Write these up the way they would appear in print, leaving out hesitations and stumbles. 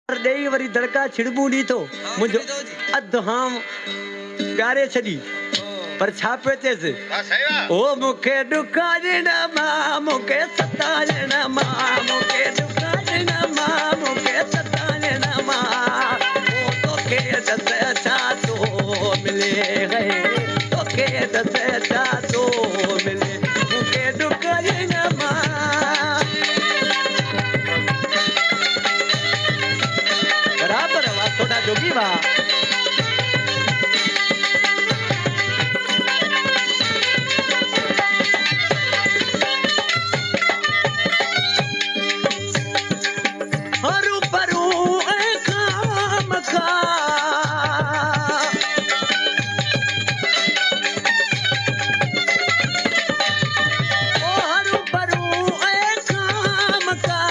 ॾेई वरी दड़का छिड़बूं ॾीठो मुंहिंजो अधु हाम प्यारे छॾी पर छा पियो चएसि ओ मूंखे ॾुखारण मां मूंखे सतारण मां मूंखे ॾुखारण मां मूंखे सतारण मां ओ तोखे दस छा थो मिले है तोखे दस छा थो मिले मूंखे ॾुखारण मां बराबर वा थोड़ा जोगी वा हरू परू ऐ खाम खा ओ हरू परू ऐ खाम खा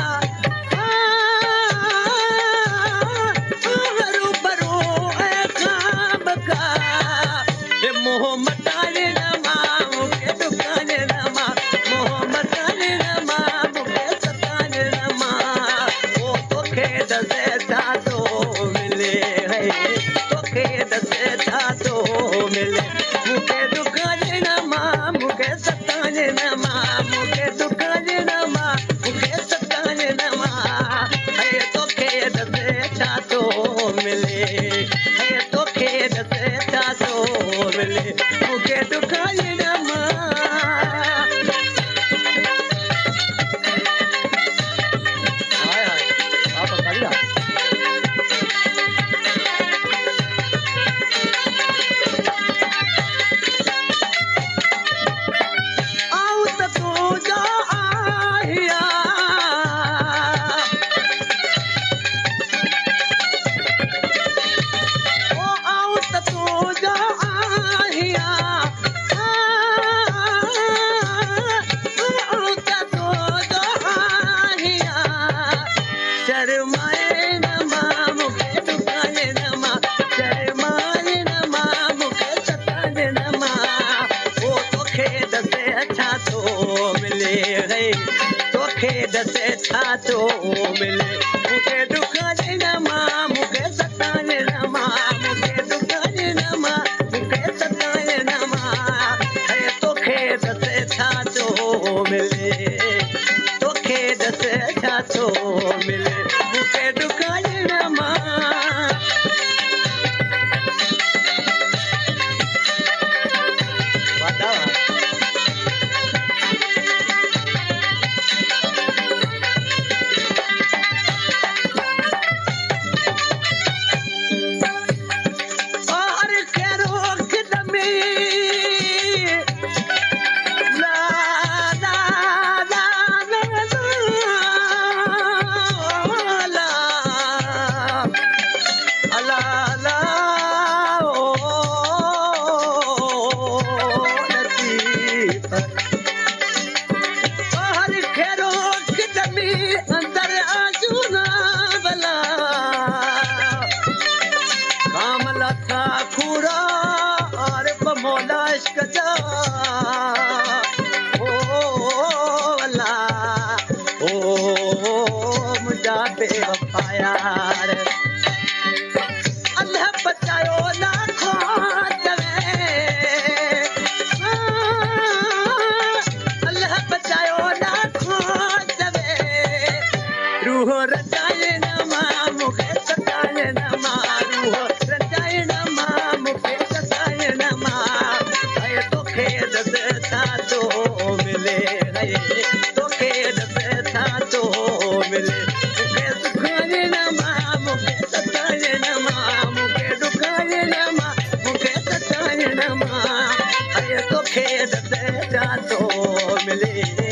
तोखे दस छा थो मिले